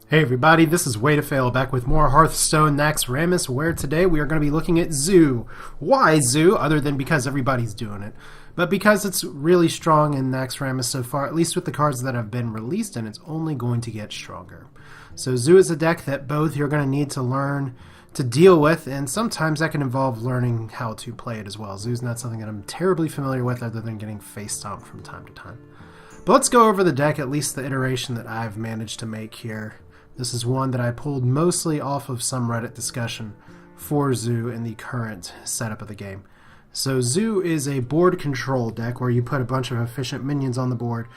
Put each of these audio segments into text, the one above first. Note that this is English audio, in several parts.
Hey everybody, this is Way to Fail back with more Hearthstone Naxxramas, where today we are going to be looking at Zoo. Why Zoo? Other than because everybody's doing it, but because it's really strong in Naxxramas so far, at least with the cards that have been released, and it's only going to get stronger. So Zoo is a deck that both you're going to need to learn to deal with, and sometimes that can involve learning how to play it as well. Zoo's not something that I'm terribly familiar with other than getting face stomped from time to time. But let's go over the deck, at least the iteration that I've managed to make here. This is one that I pulled mostly off of some Reddit discussion for Zoo in the current setup of the game. So Zoo is a board control deck where you put a bunch of efficient minions on the board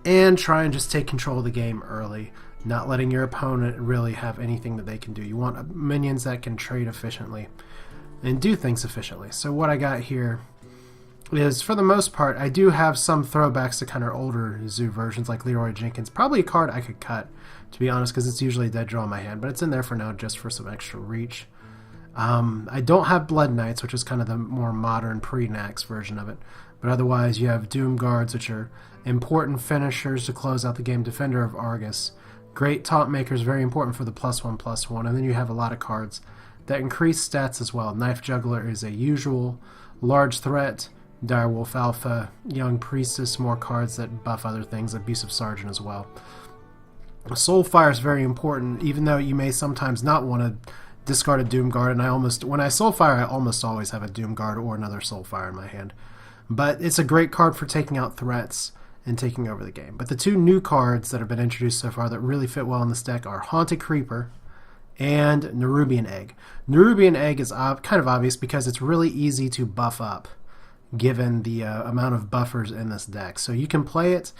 and try and just take control of the game early, not letting your opponent really have anything that they can do. You want minions that can trade efficiently and do things efficiently. So what I got here is, for the most part, I do have some throwbacks to kind of older Zoo versions like Leroy Jenkins. Probably a card I could cut, to be honest, because it's usually a dead draw in my hand, but it's in there for now just for some extra reach. I don't have Blood Knights, which is kind of the more modern pre-Nax version of it, but otherwise you have Doom Guards, which are important finishers to close out the game. Defender of Argus, great taunt makers, very important for the +1/+1, and then you have a lot of cards that increase stats as well. Knife Juggler is a usual, large threat, Direwolf Alpha, Young Priestess, more cards that buff other things, Abusive Sergeant as well. Soulfire is very important, even though you may sometimes not want to discard a Doom Guard, and when I Soulfire, I almost always have a Doom Guard or another Soulfire in my hand. But it's a great card for taking out threats and taking over the game. But the two new cards that have been introduced so far that really fit well in this deck are Haunted Creeper and Nerubian Egg. Nerubian Egg is kind of obvious because it's really easy to buff up, given the amount of buffers in this deck. So you can play it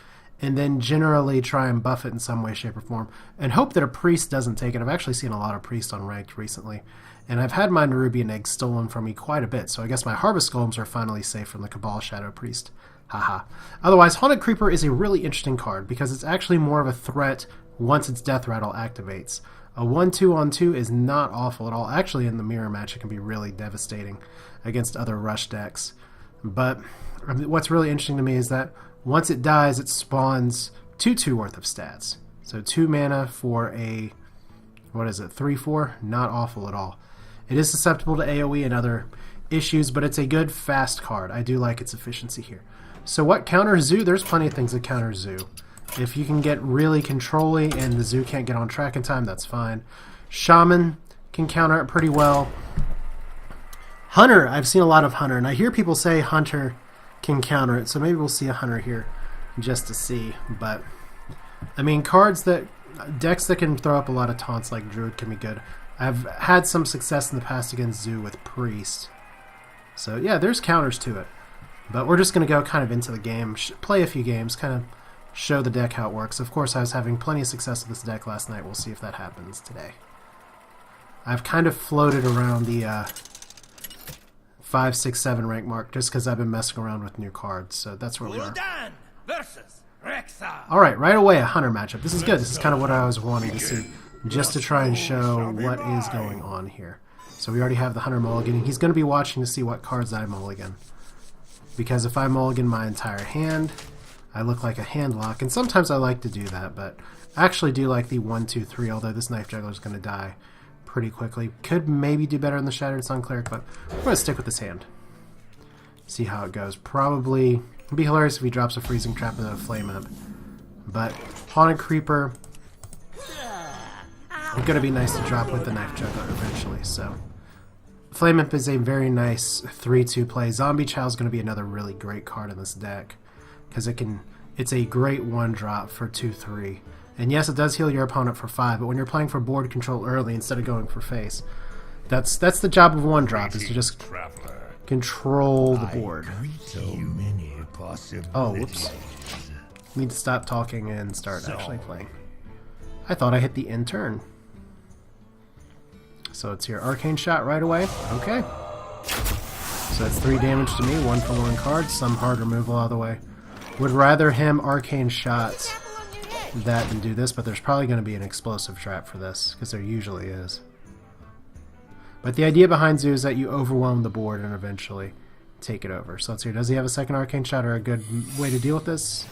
and then generally try and buff it in some way, shape, or form, and hope that a priest doesn't take it. I've actually seen a lot of priests on ranked recently, and I've had my Nerubian Egg stolen from me quite a bit, so I guess my Harvest Golems are finally safe from the Cabal Shadow Priest. Haha. Otherwise, Haunted Creeper is a really interesting card because it's actually more of a threat once its Death Rattle activates. A 1/2/2 is not awful at all. Actually, in the mirror match, it can be really devastating against other rush decks. But what's really interesting to me is that once it dies, it spawns 2/2 worth of stats. So 2 mana for a, 3/4? Not awful at all. It is susceptible to AoE and other issues, but it's a good fast card. I do like its efficiency here. So what counters Zoo? There's plenty of things that counter Zoo. If you can get really controlly and the Zoo can't get on track in time, that's fine. Shaman can counter it pretty well. Hunter, I've seen a lot of Hunter, and I hear people say Hunter can counter it, so maybe we'll see a Hunter here just to see. But I mean, decks that can throw up a lot of taunts like Druid can be good. I've had some success in the past against Zoo with Priest, so yeah, there's counters to it. But we're just going to go kind of into the game, play a few games, kind of show the deck how it works. Of course, I was having plenty of success with this deck last night. We'll see if that happens today. I've kind of floated around the 5, 6, 7 rank mark just because I've been messing around with new cards, so that's where we are. Alright, right away a Hunter matchup. This is good. This is kind of what I was wanting to see, just to try and show what is going on here. So we already have the Hunter mulligan, and he's going to be watching to see what cards I mulligan. Because if I mulligan my entire hand, I look like a hand lock, and sometimes I like to do that, but I actually do like the 1/2/3, although this Knife Juggler is going to die pretty quickly. Could maybe do better in the Shattered Sun Cleric, but we're going to stick with this hand. See how it goes. Probably, it'd be hilarious if he drops a Freezing Trap and then a Flame Imp. But Haunted Creeper, it's going to be nice to drop with the Knife Juggler eventually. So Flame Imp is a very nice 3/2 play. Zombie Chow is going to be another really great card in this deck because it's a great 1-drop for 2/3. And yes, it does heal your opponent for 5, but when you're playing for board control early instead of going for face, that's the job of 1-drop, is to just control the board. Oh, whoops. Need to stop talking and start actually playing. I thought I hit the end turn. So it's your Arcane Shot right away. Okay. So that's 3 damage to me, 1 for 1 card, some hard removal out of the way. Would rather him Arcane Shot that than do this, but there's probably going to be an explosive trap for this, because there usually is. But the idea behind Zoo is that you overwhelm the board and eventually take it over. So let's see, does he have a second Arcane Shot or a good way to deal with this?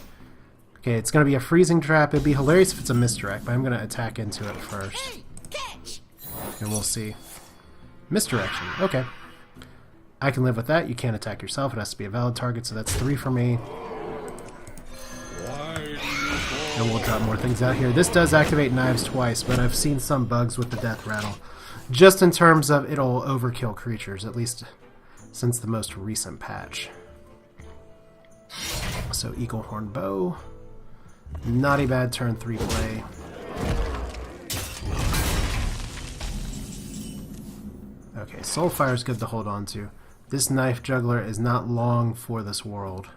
Okay, it's going to be a freezing trap. It'd be hilarious if it's a misdirect, but I'm going to attack into it first. And we'll see. Misdirection. Okay. I can live with that. You can't attack yourself. It has to be a valid target, so that's 3 for me. And we'll drop more things out here. This does activate knives twice, but I've seen some bugs with the death rattle. Just in terms of it'll overkill creatures, at least since the most recent patch. So Eagle Horn Bow. Not a bad turn 3 play. Okay, Soulfire is good to hold on to. This Knife Juggler is not long for this world.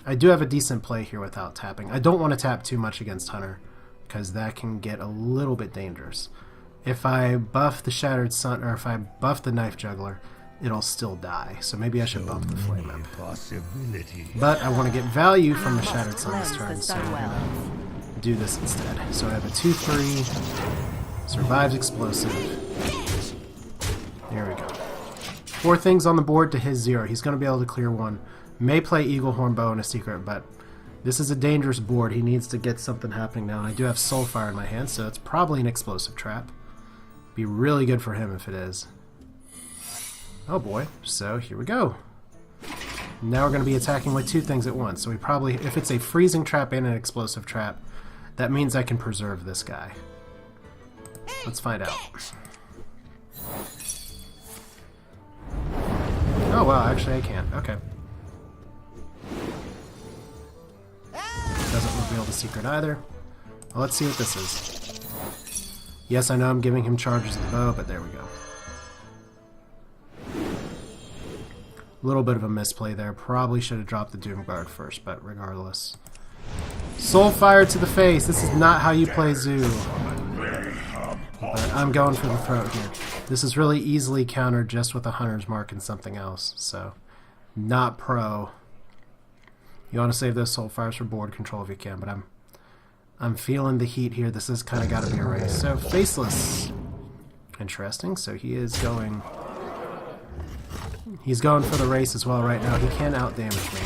I do have a decent play here without tapping. I don't want to tap too much against Hunter, because that can get a little bit dangerous. If I buff the Shattered Sun, or if I buff the Knife Juggler, it'll still die. So maybe I should bump the Flame up. But I want to get value from the Shattered Sun this turn, so we're going to do this instead. So I have a 2-3, survives explosive. There we go. 4 things on the board to his 0. He's going to be able to clear 1. May play Eagle Horn Bow in a secret, but this is a dangerous board. He needs to get something happening now. And I do have Soulfire in my hand, so it's probably an explosive trap. Be really good for him if it is. Oh boy, so here we go. Now we're going to be attacking with 2 things at once. So we probably, if it's a freezing trap and an explosive trap, that means I can preserve this guy. Let's find out. Oh wow, actually I can't. Okay. Doesn't reveal the secret either. Well, let's see what this is. Yes, I know I'm giving him charges of the bow, but there we go. A little bit of a misplay there. Probably should have dropped the Doom Guard first, but regardless. Soulfire to the face. This is not how you play Zoo. But I'm going for the throat here. This is really easily countered just with a Hunter's Mark and something else, so not pro. You want to save those Soulfires for board control if you can, but I'm feeling the heat here. This has kind of got to be a race. So Faceless. Interesting. So he is going... He's going for the race as well right now. He can out-damage me.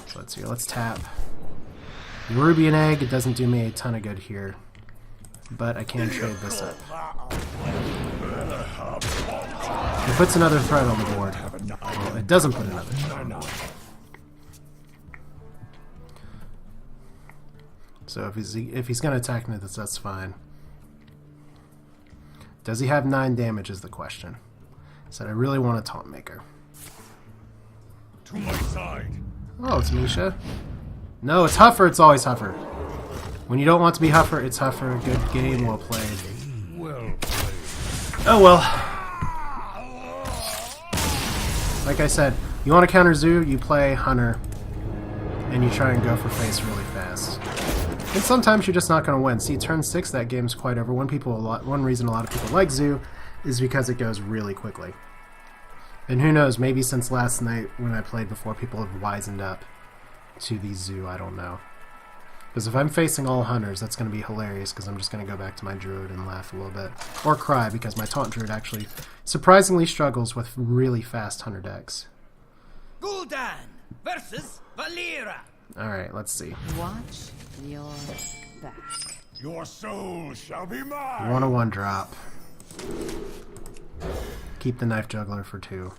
So let's see. Let's tap. Nerubian Egg, it doesn't do me a ton of good here. But I can trade this up. It puts another threat on the board. Well, it doesn't put another threat on the board. So if he's going to attack me, that's fine. Does he have 9 damage is the question. Said I really want a Taunt Maker. To my side. Oh, it's Misha. No, it's Huffer. It's always Huffer. When you don't want to be Huffer, it's Huffer. Good game, well played. Well played. Oh well. Like I said, you want to counter Zoo, you play Hunter, and you try and go for face really fast. And sometimes you're just not going to win. See, turn 6, that game's quite over. One reason a lot of people like Zoo is because it goes really quickly. And who knows, maybe since last night when I played before, people have wisened up to the Zoo, I don't know. Because if I'm facing all Hunters, that's going to be hilarious, because I'm just going to go back to my Druid and laugh a little bit. Or cry, because my Taunt Druid actually surprisingly struggles with really fast Hunter decks. Gul'dan versus Valera. Alright, let's see. Watch your back. Your soul shall be mine. 101 drop. Keep the Knife Juggler for 2.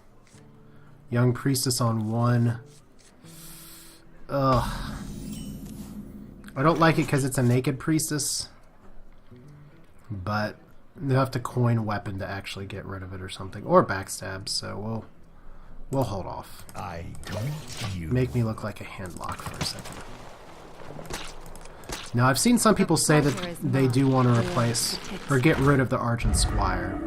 Young Priestess on 1. Ugh. I don't like it because it's a naked Priestess. But they'll have to coin weapon to actually get rid of it or something. Or backstab, so we'll hold off. I greet you. Make me look like a handlock for a second. Now, I've seen some people say that they do want to replace or get rid of the Arch and Squire.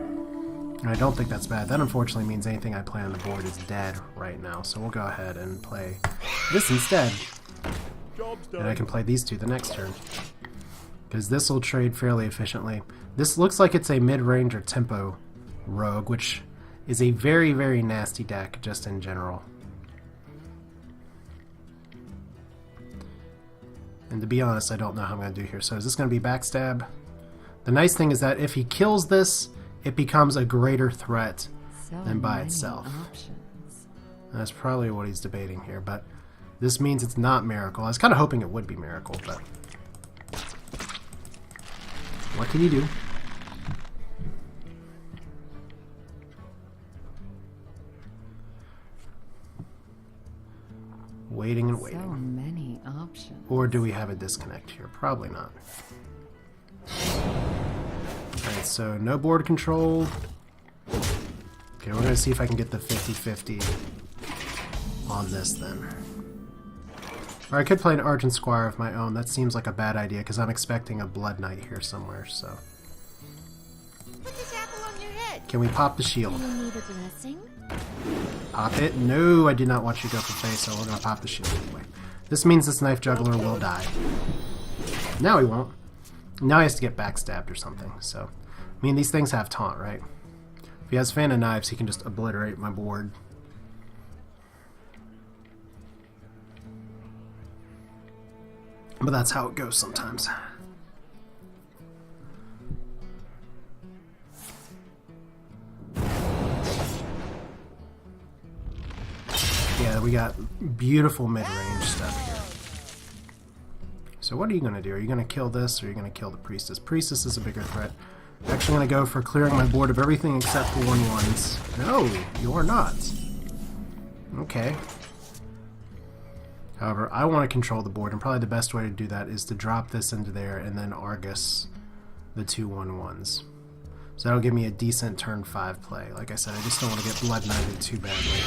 And I don't think that's bad. That unfortunately means anything I play on the board is dead right now. So we'll go ahead and play this instead. And I can play these 2 the next turn. Because this will trade fairly efficiently. This looks like it's a mid-range or tempo rogue, which is a very, very nasty deck just in general. And to be honest, I don't know how I'm going to do here. So is this going to be backstab? The nice thing is that if he kills this, it becomes a greater threat than by itself. Options. That's probably what he's debating here, but This means it's not Miracle. I was kind of hoping it would be Miracle, but what can you do? Waiting and waiting. So many options. Or do we have a disconnect here? Probably not. Alright, so no board control. Okay, we're going to see if I can get the 50-50 on this then. Or I could play an Argent Squire of my own. That seems like a bad idea because I'm expecting a Blood Knight here somewhere, so. Put this apple on your head. Can we pop the shield? You need a blessing? Pop it? No, I did not want you to go for face, so we're going to pop the shield anyway. This means this Knife Juggler will die. Now he won't. Now he has to get backstabbed or something, so. I mean, these things have taunt, right? If he has Fan of Knives, he can just obliterate my board. But that's how it goes sometimes. Yeah, we got beautiful mid-range stuff here. So what are you going to do? Are you going to kill this, or are you going to kill the Priestess? Priestess is a bigger threat. I'm actually going to go for clearing my board of everything except for 1/1s. No, you are not. Okay. However, I want to control the board, and probably the best way to do that is to drop this into there and then Argus the 2 1/1s. So that'll give me a decent turn 5 play. Like I said, I just don't want to get Blood Knighted too badly.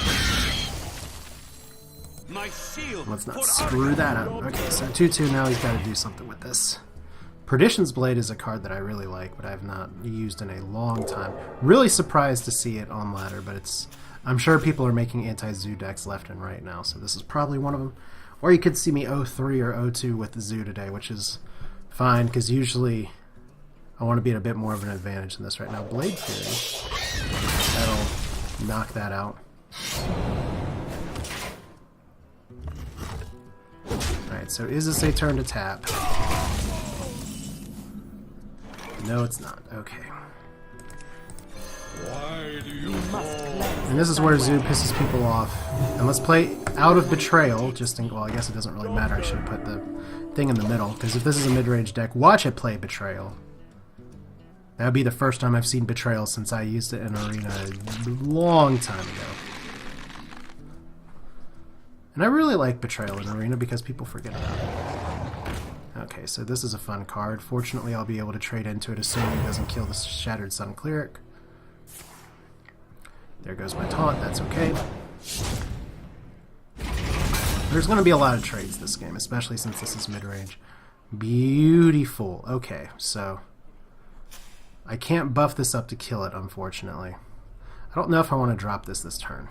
My shield. Let's not screw that up. Okay, so 2/2, now he's got to do something with this. Perdition's Blade is a card that I really like, but I have not used in a long time. Really surprised to see it on ladder, but it's... I'm sure people are making anti-Zoo decks left and right now, so this is probably one of them. Or you could see me 0-3 or 0-2 with the Zoo today, which is fine, because usually I want to be at a bit more of an advantage than this right now. Blade Fury. That'll knock that out. Alright, so is this a turn to tap? No, it's not. Okay. Why do you And this is where Zoo pisses people off. And let's play Out of Betrayal, just in... Well, I guess it doesn't really matter. I should have put the thing in the middle, because if this is a mid-range deck, watch it play Betrayal. That would be the first time I've seen Betrayal since I used it in Arena a long time ago. And I really like Betrayal in Arena because people forget about it. Okay, so this is a fun card. Fortunately, I'll be able to trade into it assuming it doesn't kill the Shattered Sun Cleric. There goes my taunt, that's okay. There's going to be a lot of trades this game, especially since this is mid-range. Beautiful. Okay, so I can't buff this up to kill it, unfortunately. I don't know if I want to drop this turn.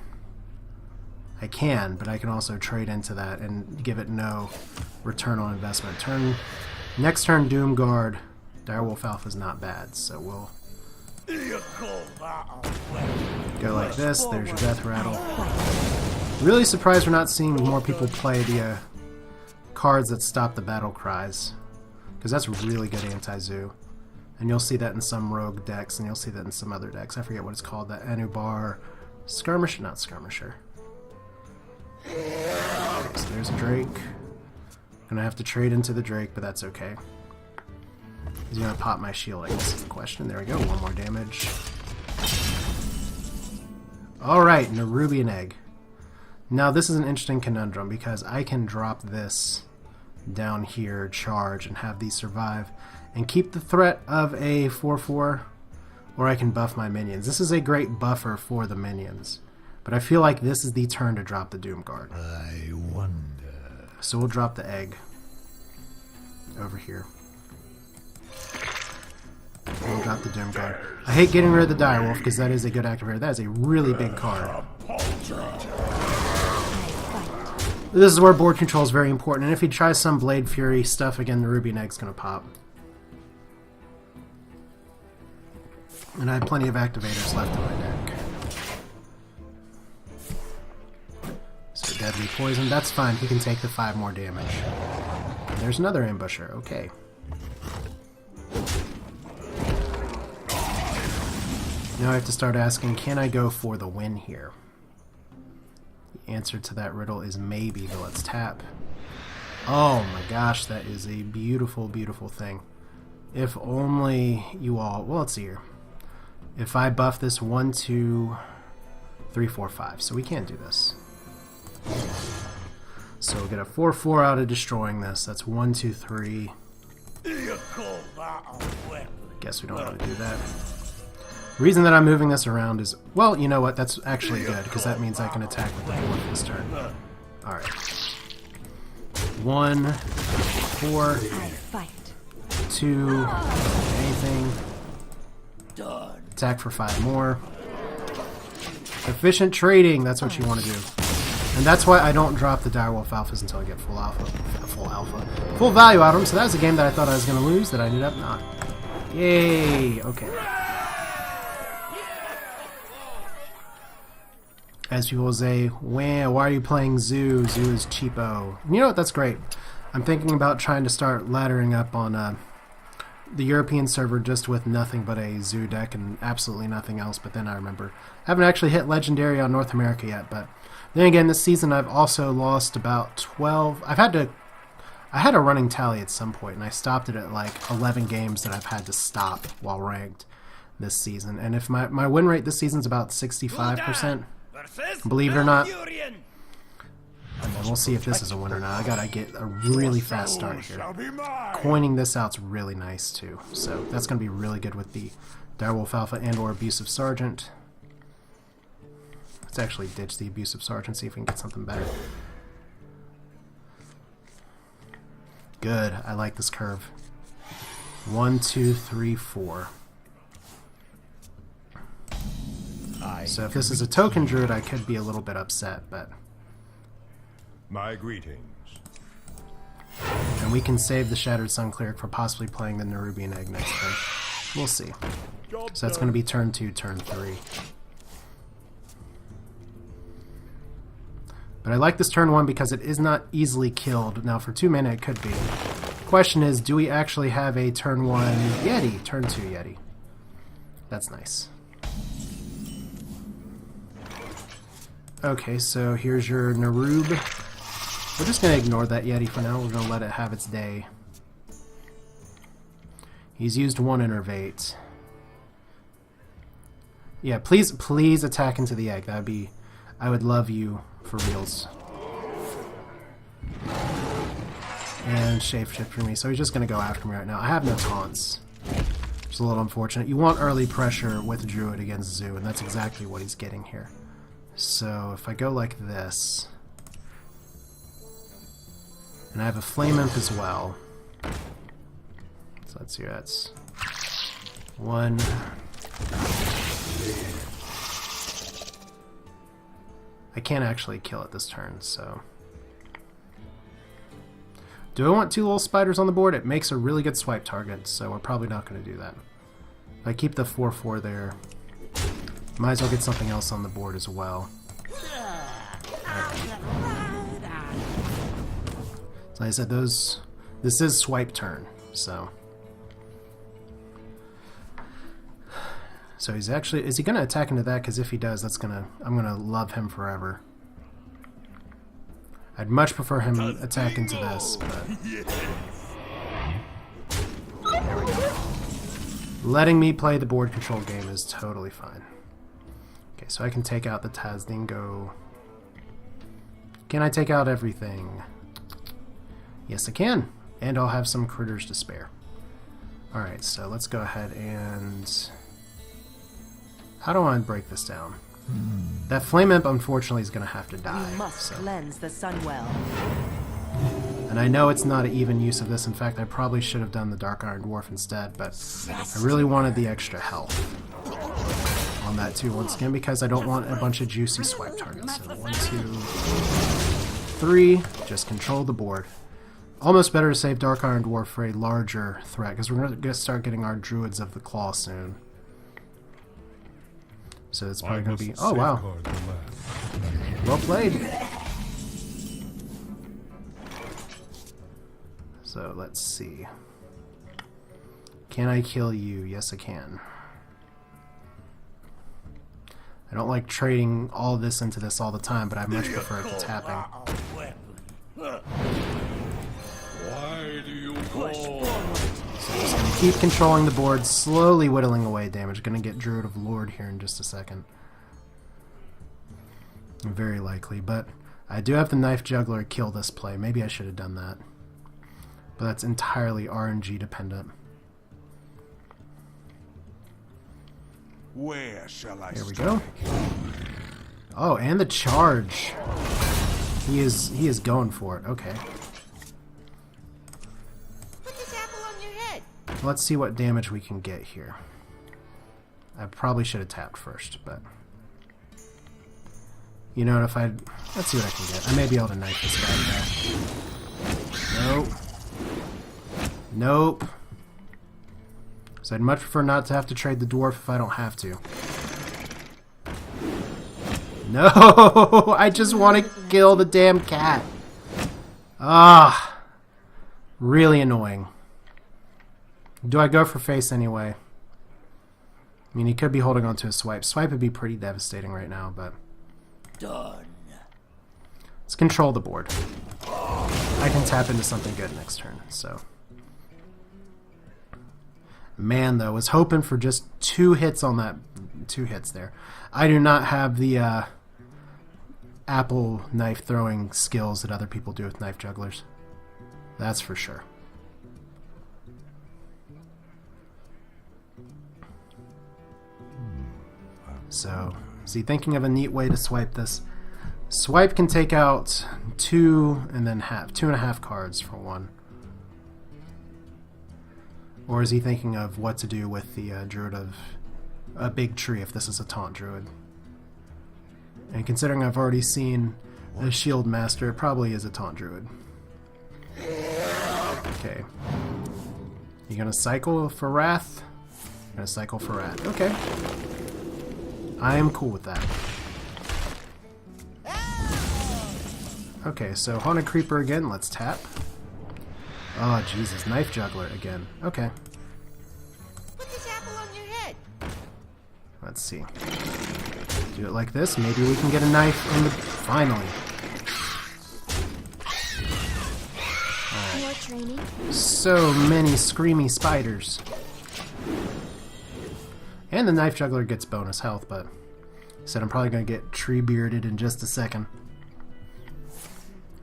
I can, but I can also trade into that and give it no return on investment. Next turn, Doomguard. Direwolf Alpha is not bad, so we'll go like this. There's your Death Rattle. Really surprised we're not seeing more people play the cards that stop the battle cries, because that's really good anti-Zoo. And you'll see that in some rogue decks, and you'll see that in some other decks. I forget what it's called. That Anubar Skirmisher, not Skirmisher. Okay, so there's a Drake. Gonna have to trade into the Drake, but that's okay. He's gonna pop my shield, I guess is the question. There we go, 1 more damage. Alright, Nerubian Egg. Now this is an interesting conundrum because I can drop this down here, charge, and have these survive, and keep the threat of a 4/4, or I can buff my minions. This is a great buffer for the minions. But I feel like this is the turn to drop the Doomguard. I wonder. So we'll drop the egg over here. We'll drop the Doomguard. I hate getting rid of the Direwolf because that is a good activator. That is a really big card. This is where board control is very important. And if he tries some Blade Fury stuff again, the Nerubian Egg's going to pop. And I have plenty of activators left in my deck. So Deadly Poison, that's fine. He can take the 5 more damage. And there's another Ambusher, okay. Now I have to start asking, can I go for the win here? answer to that riddle is maybe, but let's tap. Oh my gosh, that is a beautiful, beautiful thing. If only you all... Well, let's see here. If I buff this 1, 2, 3, 4, 5. So we can't do this. So we'll get a 4-4 out of destroying this. That's 1, 2, 3. You call that a weapon? Guess we don't want to do that. The reason that I'm moving this around is... Well, you know what? That's actually good, because that means I can attack with the dwarf this turn. Alright. 1, 4, I fight. 2, anything. Done. Attack for 5 more. Efficient trading, that's what you want to do. And that's why I don't drop the Direwolf Alphas until I get full value out of them. So that was a game that I thought I was going to lose that I ended up not. Yay! Okay. As people say, why are you playing Zoo? Zoo is cheapo. And you know what? That's great. I'm thinking about trying to start laddering up on the European server just with nothing but a Zoo deck and absolutely nothing else. But then I remember I haven't actually hit Legendary on North America yet. But then again, this season I've also lost about 12. I had a running tally at some point, and I stopped it at like 11 games that I've had to stop while ranked this season. And if my win rate this season is about 65%. Believe it or not, and we'll see if this is a win or not. I gotta get a really fast start here. Coining this out's really nice too, so that's gonna be really good with the Direwolf Alpha and/or Abusive Sergeant. Let's actually ditch the Abusive Sergeant, see if we can get something better. Good, I like this curve. 1, 2, 3, 4. So if this is a token druid, I could be a little bit upset, but... My greetings. And we can save the Shattered Sun Cleric for possibly playing the Nerubian Egg next turn. We'll see. So that's going to be turn 2, turn 3. But I like this turn 1 because it is not easily killed. Now for 2 mana it could be. Question is, do we actually have a turn 1 Yeti? Turn 2 Yeti. That's nice. Okay, so here's your Nerub. We're just going to ignore that Yeti for now. We're going to let it have its day. He's used 1 Innervate. Yeah, please attack into the egg. That would be... I would love you for reals. And shapeshift for me. So he's just going to go after me right now. I have no taunts. It's a little unfortunate. You want early pressure with Druid against Zoo, and that's exactly what he's getting here. So if I go like this, and I have a Flame Imp as well, so let's see, that's 1. I can't actually kill it this turn, so... Do I want 2 little spiders on the board? It makes a really good swipe target, so we're probably not going to do that. If I keep the 4/4 there, might as well get something else on the board as well. So like I said, this is swipe turn, so he's actually, is he going to attack into that? Because if he does, I'm gonna love him forever. I'd much prefer him attack into this, but there we go. Letting me play the board control game is totally fine. Okay, so I can take out the Tazdingo. Can I take out everything? Yes, I can. And I'll have some critters to spare. Alright, so let's go ahead and... How do I break this down? That Flame Imp, unfortunately, is going to have to die. You must cleanse the Sunwell. And I know it's not an even use of this. In fact, I probably should have done the Dark Iron Dwarf instead, but I really wanted the extra health on that too, once again, because I don't want a bunch of juicy swipe targets. So 1, 2, 3, just control the board. Almost better to save Dark Iron Dwarf for a larger threat, because we're going to start getting our Druids of the Claw soon. So it's probably going to be... Oh, wow. Well played. So let's see. Can I kill you? Yes, I can. I don't like trading all this into this all the time, but I much prefer the tapping. Why do you push So just gonna keep controlling the board, slowly whittling away damage. Gonna get Druid of Lord here in just a second. Very likely, but I do have the Knife Juggler kill this play. Maybe I should have done that. But that's entirely RNG dependent. Where shall I There we go. Oh, and the charge. He is going for it. Okay. Put this apple on your head. Let's see what damage we can get here. I probably should have tapped first, but you know what, let's see what I can get. I may be able to knife this guy back. Nope. Nope. So I'd much prefer not to have to trade the dwarf if I don't have to. No! I just want to kill the damn cat. Ah. Really annoying. Do I go for face anyway? I mean, he could be holding on to a swipe. Swipe would be pretty devastating right now, but done? let's control the board. I can tap into something good next turn, so. Man, though, was hoping for just 2 hits on that. 2 hits there. I do not have the apple knife throwing skills that other people do with knife jugglers. That's for sure. So, is he thinking of a neat way to swipe this? Swipe can take out 2 and then 2.5 cards for 1. Or is he thinking of what to do with the Druid of a big tree if this is a taunt Druid? And considering I've already seen a Shield Master, it probably is a taunt Druid. Okay. You gonna cycle for Wrath? Gonna cycle for Wrath. Okay. I am cool with that. Okay, so Haunted Creeper again, let's tap. Oh, Jesus, Knife Juggler again. Okay. Put this apple on your head. Let's see. Do it like this, maybe we can get a knife in the... Finally. More training. So many screamy spiders. And the Knife Juggler gets bonus health, but... said I'm probably going to get tree bearded in just a second.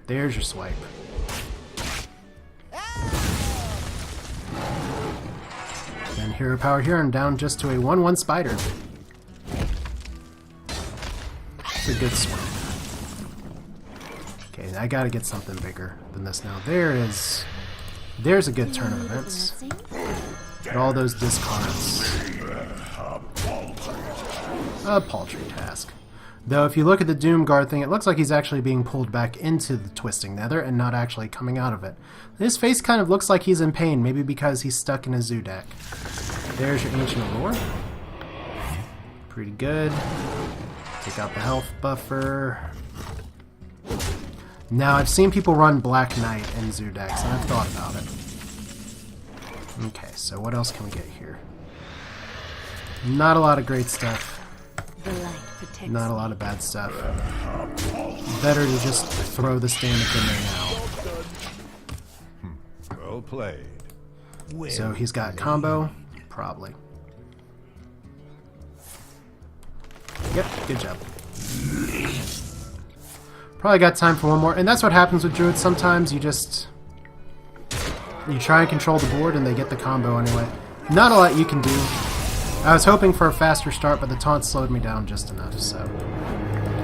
There's your swipe. And Hero Power here, and down just to a 1/1 spider. It's a good swipe. Okay, I gotta get something bigger than this now. There's a good turn of events. Get all those discards. A paltry task. Though if you look at the Doomguard thing, it looks like he's actually being pulled back into the Twisting Nether and not actually coming out of it. His face kind of looks like he's in pain, maybe because he's stuck in a zoo deck. There's your Ancient Allure. Pretty good. Take out the health buffer. Now, I've seen people run Black Knight in zoo decks, and I've thought about it. Okay, so what else can we get here? Not a lot of great stuff. The light protects Not a lot of bad stuff. Better to just throw the Stanek in there now. Well played. So he's got combo? Probably. Yep, good job. Probably got time for one more. And that's what happens with Druids sometimes. You try and control the board and they get the combo anyway. Not a lot you can do. I was hoping for a faster start, but the taunt slowed me down just enough, so...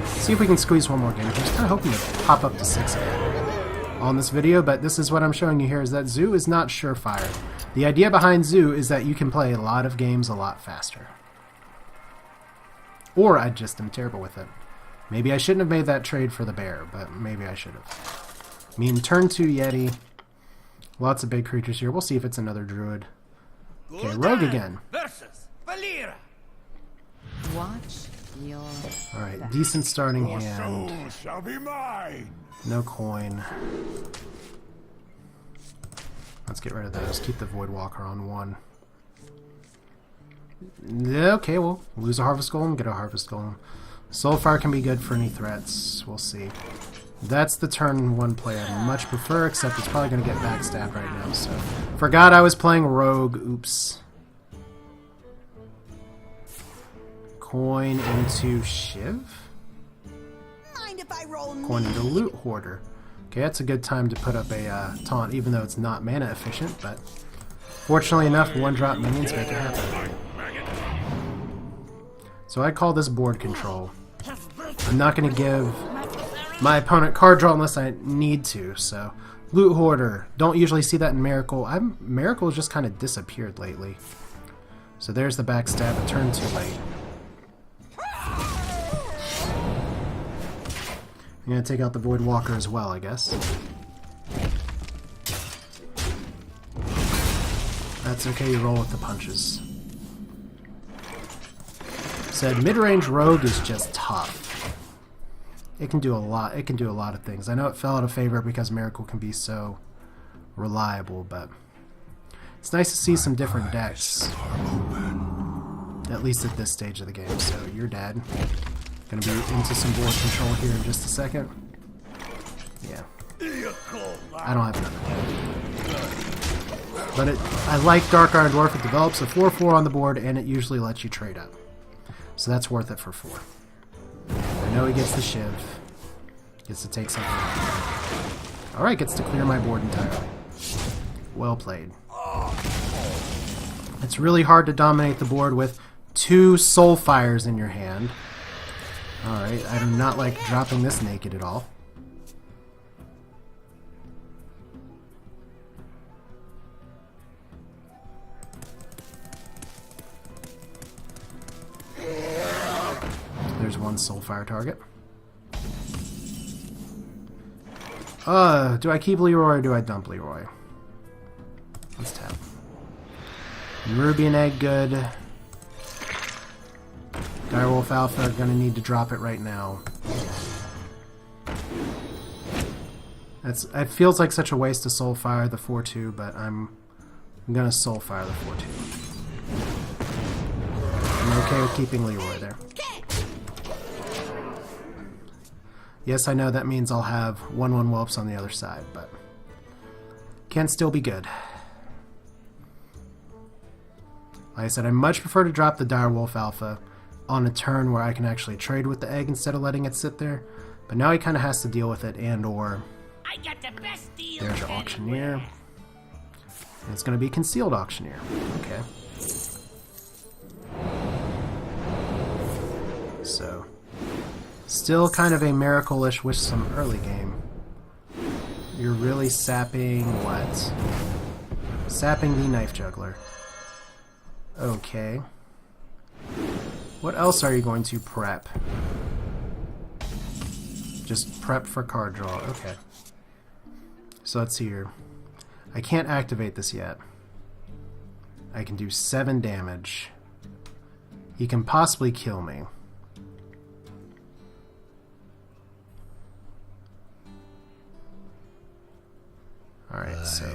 see if we can squeeze one more game. I'm just kind of hoping to pop up to 6 again on this video, but this is what I'm showing you here, is that Zoo is not surefire. The idea behind Zoo is that you can play a lot of games a lot faster. Or I just am terrible with it. Maybe I shouldn't have made that trade for the bear, but maybe I should have. I mean, turn 2 Yeti. Lots of big creatures here. We'll see if it's another Druid. Okay, Rogue again. Versus Valera. Watch your Alright, decent starting Your hand. soul shall be mine. No coin. Let's get rid of those. Keep the Voidwalker on 1. Yeah, okay, we'll lose a Harvest Golem, get a Harvest Golem. Soulfire can be good for any threats. We'll see. That's the turn 1 play I much prefer, except it's probably going to get backstabbed right now, so... Forgot I was playing Rogue. Oops. Coin into Shiv? Mind if I roll Coin into Loot Hoarder. Okay, that's a good time to put up a taunt, even though it's not mana efficient, but... Fortunately enough, 1-drop minions make it happen. So I call this board control. I'm not going to give my opponent card draw unless I need to, so... Loot Hoarder. Don't usually see that in Miracle. Miracle just kind of disappeared lately. So there's the backstab, a turn too late. I'm going to take out the Void Walker as well, I guess. That's okay, you roll with the punches. Said mid-range Rogue is just tough. It can do a lot. It can do a lot of things. I know it fell out of favor because Miracle can be so reliable, but it's nice to see some different decks. At least at this stage of the game. So you're dead. Gonna be into some board control here in just a second. Yeah. I don't have enough. But I like Dark Iron Dwarf. It develops a 4/4 on the board, and it usually lets you trade up. So that's worth it for 4. I know he gets the Shiv. Gets to take something out. Alright, gets to clear my board entirely. Well played. It's really hard to dominate the board with 2 Soulfires in your hand. Alright, I do not like dropping this naked at all. There's 1 Soulfire target. Do I keep Leroy or do I dump Leroy? Let's tap. Nerubian Egg, good. Direwolf Alpha, gonna need to drop it right now. It feels like such a waste to Soulfire the 4/2, but I'm gonna Soulfire the 4/2. I'm okay with keeping Leroy there. Yes, I know that means I'll have 1/1 whelps on the other side, but can still be good. Like I said, I much prefer to drop the Direwolf Alpha on a turn where I can actually trade with the egg instead of letting it sit there. But now he kind of has to deal with it, and or I got the best deal. there's your Auctioneer. And it's going to be Concealed Auctioneer. Okay. So, still kind of a miracle-ish with some early game. You're really sapping what? Sapping the Knife Juggler. Okay. What else are you going to prep? Just prep for card draw. Okay. So let's see here. I can't activate this yet. I can do 7 damage. He can possibly kill me. Alright, so...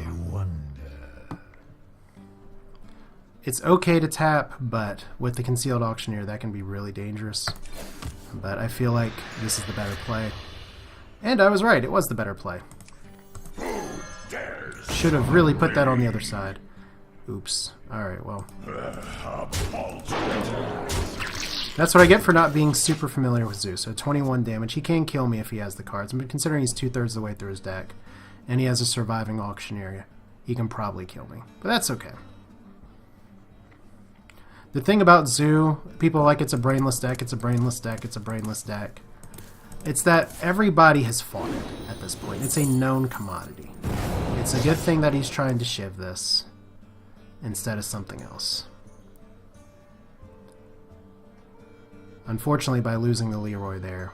It's okay to tap, but with the Concealed Auctioneer, that can be really dangerous. But I feel like this is the better play. And I was right, it was the better play. Should have really put that on the other side. Oops. Alright, well. That's what I get for not being super familiar with Zeus. So 21 damage. He can kill me if he has the cards. But considering he's 2/3 the way through his deck, and he has a surviving Auctioneer, he can probably kill me. But that's okay. The thing about Zoo, people are like, it's a brainless deck, it's a brainless deck, it's a brainless deck. It's that everybody has fought it at this point. It's a known commodity. It's a good thing that he's trying to shiv this instead of something else. Unfortunately, by losing the Leroy there,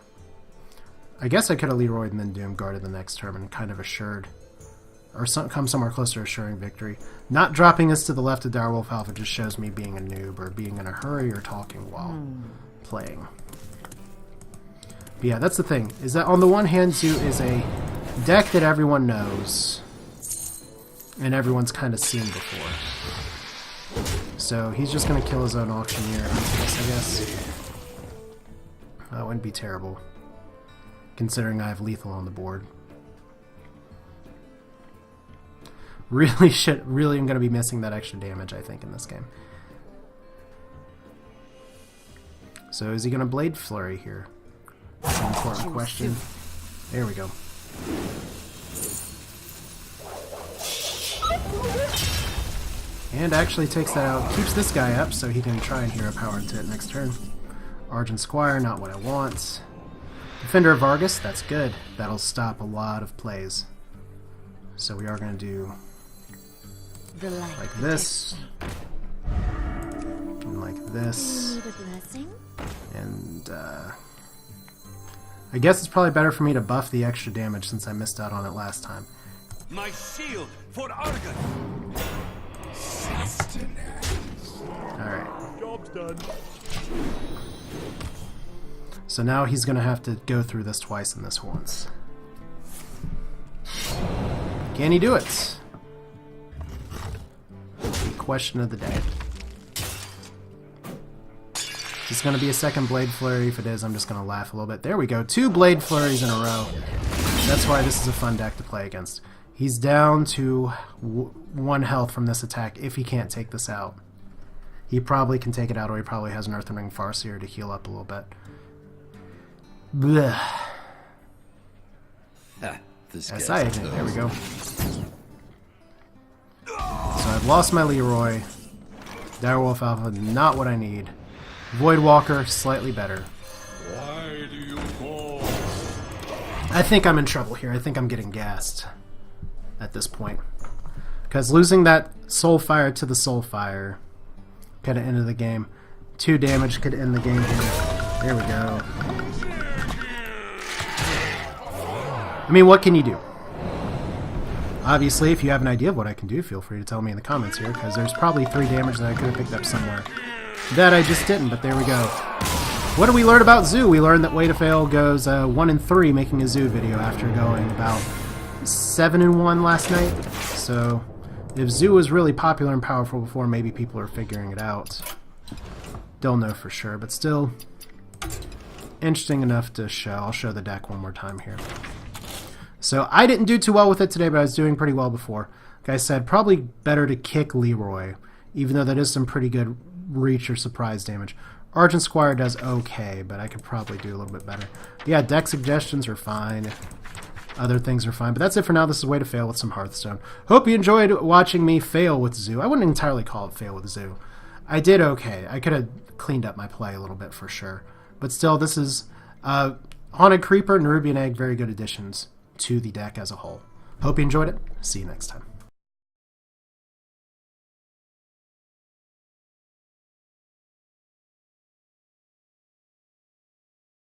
I guess I could have Leroyed and then Doom guarded the next turn and kind of assured, or come somewhere close to assuring victory. Not dropping this to the left of Direwolf Alpha just shows me being a noob or being in a hurry or talking while playing. But yeah, that's the thing, is that on the one hand, Zoo is a deck that everyone knows and everyone's kind of seen before. So he's just going to kill his own auctioneer after this, I guess. That wouldn't be terrible, considering I have lethal on the board. Really am going to be missing that extra damage, I think, in this game. So is he going to Blade Flurry here? That's an important question. There we go. And actually takes that out. Keeps this guy up so he can try and hero power into it next turn. Argent Squire, not what I want. Defender of Vargas, that's good. That'll stop a lot of plays. So we are going to do The light like this. And like this. Need a blessing? And I guess it's probably better for me to buff the extra damage since I missed out on it last time. My shield for Argon. Alright. Job's done. So now he's going to have to go through this twice and this once. Can he do it? The question of the day. Is this going to be a second Blade Flurry? If it is, I'm just going to laugh a little bit. There we go. 2 Blade Flurries in a row. That's why this is a fun deck to play against. He's down to 1 health from this attack if he can't take this out. He probably can take it out, or he probably has an Earthen Ring Farseer to heal up a little bit. Blech. This SI agent, there we go. So I've lost my Leroy. Direwolf Alpha, not what I need. Voidwalker, slightly better. Why do you call? I think I'm in trouble here. I think I'm getting gassed at this point. Because losing that Soulfire to the Soulfire could have ended the game. 2 damage could end the game here. There we go. I mean, what can you do? Obviously, if you have an idea of what I can do, feel free to tell me in the comments here, because there's probably 3 damage that I could have picked up somewhere. That I just didn't, but there we go. What did we learn about Zoo? We learned that Way to Fail goes 1-3 making a Zoo video after going about 7-1 last night. So, if Zoo was really popular and powerful before, maybe people are figuring it out. Don't know for sure, but still interesting enough to show. I'll show the deck one more time here. So I didn't do too well with it today, but I was doing pretty well before. Like I said, probably better to kick Leroy, even though that is some pretty good reach or surprise damage. Argent Squire does okay, but I could probably do a little bit better. Yeah, deck suggestions are fine. Other things are fine, but that's it for now. This is Way to Fail with some Hearthstone. Hope you enjoyed watching me fail with Zoo. I wouldn't entirely call it fail with Zoo. I did okay. I could have cleaned up my play a little bit for sure. But still, this is Haunted Creeper and Nerubian Egg, very good additions to the deck as a whole. Hope you enjoyed it. See you next time.